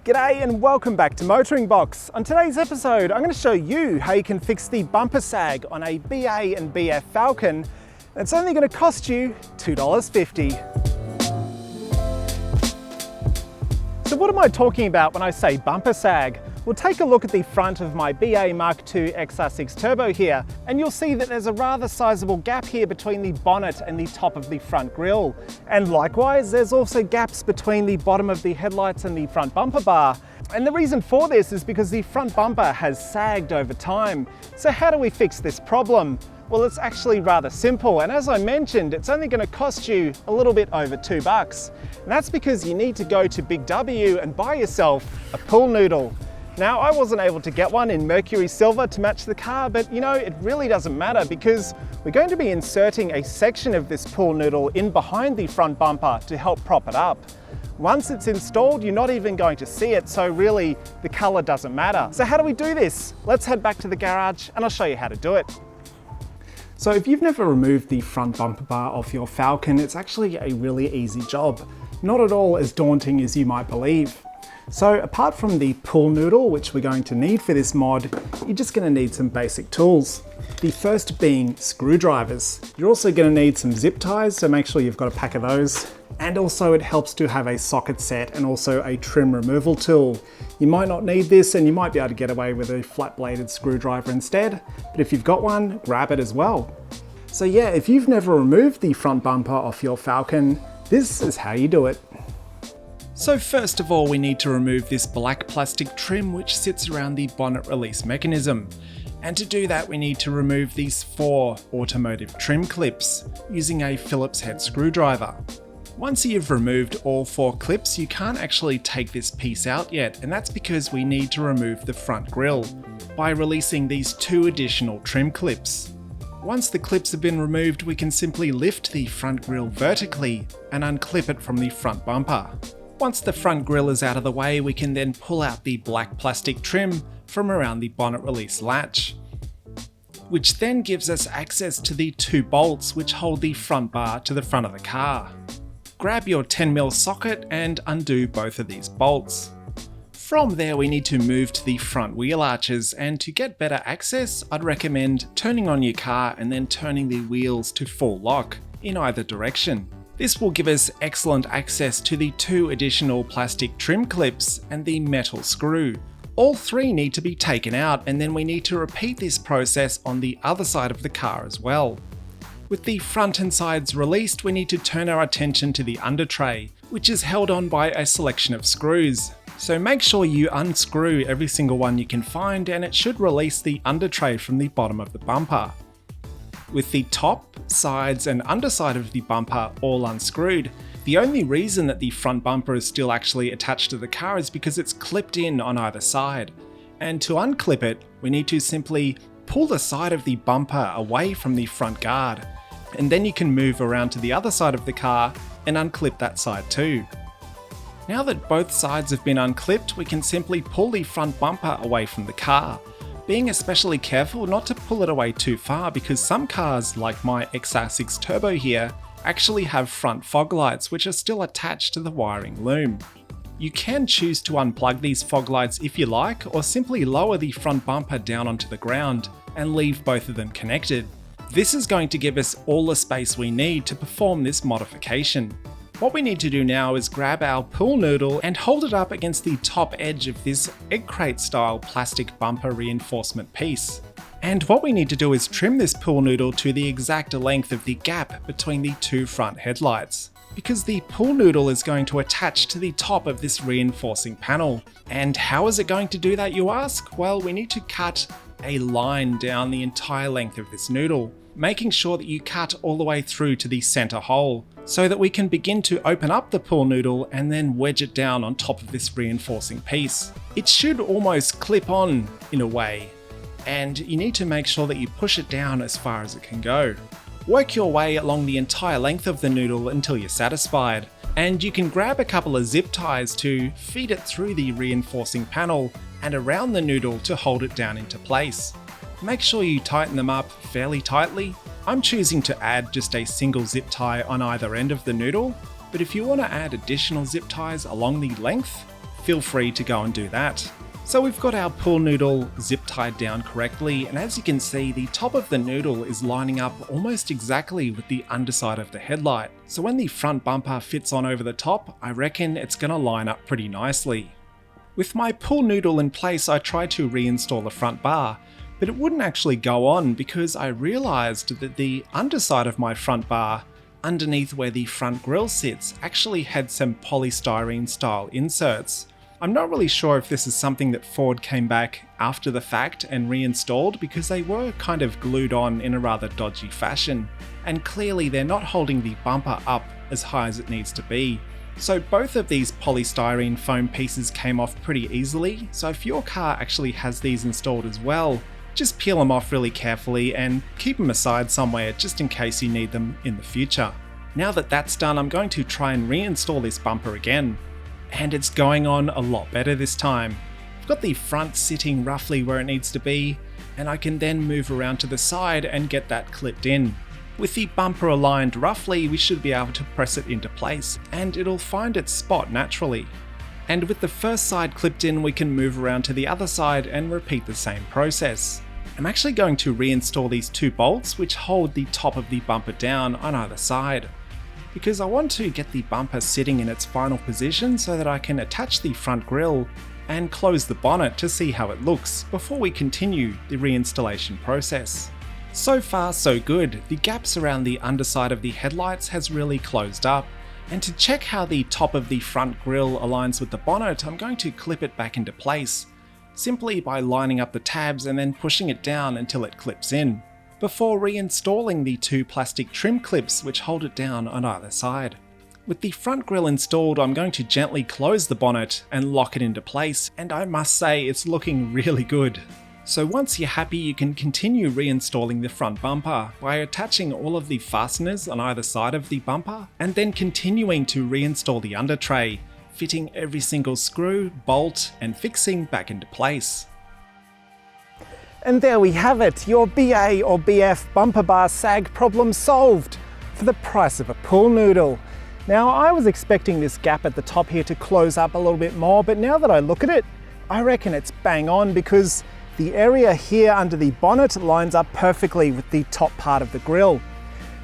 G'day and welcome back to MotoringBox. On today's episode, I'm going to show you how you can fix the bumper sag on a BA and BF Falcon. It's only going to cost you $2.50. So what am I talking about when I say bumper sag? We'll take a look at the front of my BA Mark II XR6 Turbo here, and you'll see that there's a rather sizable gap here between the bonnet and the top of the front grille. And likewise, there's also gaps between the bottom of the headlights and the front bumper bar. And the reason for this is because the front bumper has sagged over time. So how do we fix this problem? Well, it's actually rather simple, and as I mentioned, it's only going to cost you a little bit over $2. And that's because you need to go to Big W and buy yourself a pool noodle. Now, I wasn't able to get one in Mercury Silver to match the car, but you know, it really doesn't matter because we're going to be inserting a section of this pool noodle in behind the front bumper to help prop it up. Once it's installed, you're not even going to see it, so really the color doesn't matter. So how do we do this? Let's head back to the garage and I'll show you how to do it. So if you've never removed the front bumper bar off your Falcon, it's actually a really easy job. Not at all as daunting as you might believe. So apart from the pool noodle, which we're going to need for this mod, you're just going to need some basic tools. The first being screwdrivers. You're also going to need some zip ties, so make sure you've got a pack of those. And also it helps to have a socket set and also a trim removal tool. You might not need this and you might be able to get away with a flat bladed screwdriver instead, but if you've got one, grab it as well. So yeah, if you've never removed the front bumper off your Falcon, this is how you do it. So first of all, we need to remove this black plastic trim which sits around the bonnet release mechanism. And to do that, we need to remove these 4 automotive trim clips using a Phillips head screwdriver. Once you've removed all 4 clips, you can't actually take this piece out yet, and that's because we need to remove the front grille by releasing these 2 additional trim clips. Once the clips have been removed, we can simply lift the front grille vertically and unclip it from the front bumper. Once the front grille is out of the way, we can then pull out the black plastic trim from around the bonnet release latch, which then gives us access to the 2 bolts which hold the front bar to the front of the car. Grab your 10mm socket and undo both of these bolts. From there, we need to move to the front wheel arches, and to get better access, I'd recommend turning on your car and then turning the wheels to full lock in either direction. This will give us excellent access to the 2 additional plastic trim clips and the metal screw. All 3 need to be taken out, and then we need to repeat this process on the other side of the car as well. With the front and sides released, we need to turn our attention to the under tray, which is held on by a selection of screws. So make sure you unscrew every single one you can find, and it should release the under tray from the bottom of the bumper. With the top, sides and underside of the bumper all unscrewed, the only reason that the front bumper is still actually attached to the car is because it's clipped in on either side. And to unclip it, we need to simply pull the side of the bumper away from the front guard, and then you can move around to the other side of the car and unclip that side too. Now that both sides have been unclipped, we can simply pull the front bumper away from the car, being especially careful not to pull it away too far because some cars, like my XR6 Turbo here, actually have front fog lights which are still attached to the wiring loom. You can choose to unplug these fog lights if you like, or simply lower the front bumper down onto the ground and leave both of them connected. This is going to give us all the space we need to perform this modification. What we need to do now is grab our pool noodle and hold it up against the top edge of this egg crate style plastic bumper reinforcement piece. And what we need to do is trim this pool noodle to the exact length of the gap between the 2 front headlights, because the pool noodle is going to attach to the top of this reinforcing panel. And how is it going to do that, you ask? Well, we need to cut a line down the entire length of this noodle, making sure that you cut all the way through to the center hole, so that we can begin to open up the pool noodle and then wedge it down on top of this reinforcing piece. It should almost clip on in a way, and you need to make sure that you push it down as far as it can go. Work your way along the entire length of the noodle until you're satisfied, and you can grab a couple of zip ties to feed it through the reinforcing panel and around the noodle to hold it down into place. Make sure you tighten them up fairly tightly. I'm choosing to add just a single zip tie on either end of the noodle, but if you want to add additional zip ties along the length, feel free to go and do that. So we've got our pull noodle zip tied down correctly, and as you can see, the top of the noodle is lining up almost exactly with the underside of the headlight. So when the front bumper fits on over the top, I reckon it's going to line up pretty nicely. With my pull noodle in place, I tried to reinstall the front bar, but it wouldn't actually go on because I realised that the underside of my front bar, underneath where the front grille sits, actually had some polystyrene style inserts. I'm not really sure if this is something that Ford came back after the fact and reinstalled, because they were kind of glued on in a rather dodgy fashion, and clearly they're not holding the bumper up as high as it needs to be. So both of these polystyrene foam pieces came off pretty easily, so if your car actually has these installed as well, just peel them off really carefully and keep them aside somewhere just in case you need them in the future. Now that that's done, I'm going to try and reinstall this bumper again. And it's going on a lot better this time. I've got the front sitting roughly where it needs to be, and I can then move around to the side and get that clipped in. With the bumper aligned roughly, we should be able to press it into place, and it'll find its spot naturally. And with the first side clipped in, we can move around to the other side and repeat the same process. I'm actually going to reinstall these two bolts which hold the top of the bumper down on either side, because I want to get the bumper sitting in its final position so that I can attach the front grille and close the bonnet to see how it looks before we continue the reinstallation process. So far so good, the gaps around the underside of the headlights has really closed up, and to check how the top of the front grille aligns with the bonnet, I'm going to clip it back into place, simply by lining up the tabs and then pushing it down until it clips in, before reinstalling the two plastic trim clips which hold it down on either side. With the front grille installed, I'm going to gently close the bonnet and lock it into place, and I must say it's looking really good. So once you're happy, you can continue reinstalling the front bumper by attaching all of the fasteners on either side of the bumper, and then continuing to reinstall the under tray, fitting every single screw, bolt, and fixing back into place. And there we have it, your BA or BF bumper bar sag problem solved for the price of a pool noodle. Now, I was expecting this gap at the top here to close up a little bit more, but now that I look at it, I reckon it's bang on, because the area here under the bonnet lines up perfectly with the top part of the grille.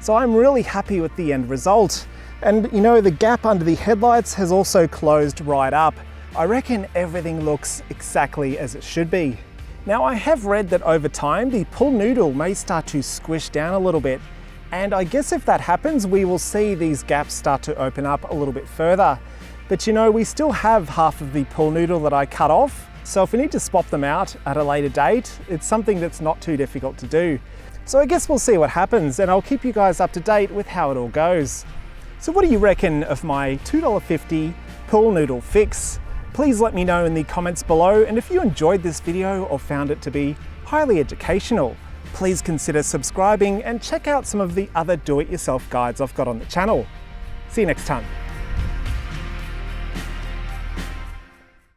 So I'm really happy with the end result. And you know, the gap under the headlights has also closed right up. I reckon everything looks exactly as it should be. Now, I have read that over time, the pull noodle may start to squish down a little bit. And I guess if that happens, we will see these gaps start to open up a little bit further. But you know, we still have half of the pull noodle that I cut off. So if we need to swap them out at a later date, it's something that's not too difficult to do. So I guess we'll see what happens, and I'll keep you guys up to date with how it all goes. So what do you reckon of my $2.50 pull noodle fix? Please let me know in the comments below, and if you enjoyed this video or found it to be highly educational, please consider subscribing and check out some of the other do-it-yourself guides I've got on the channel. See you next time.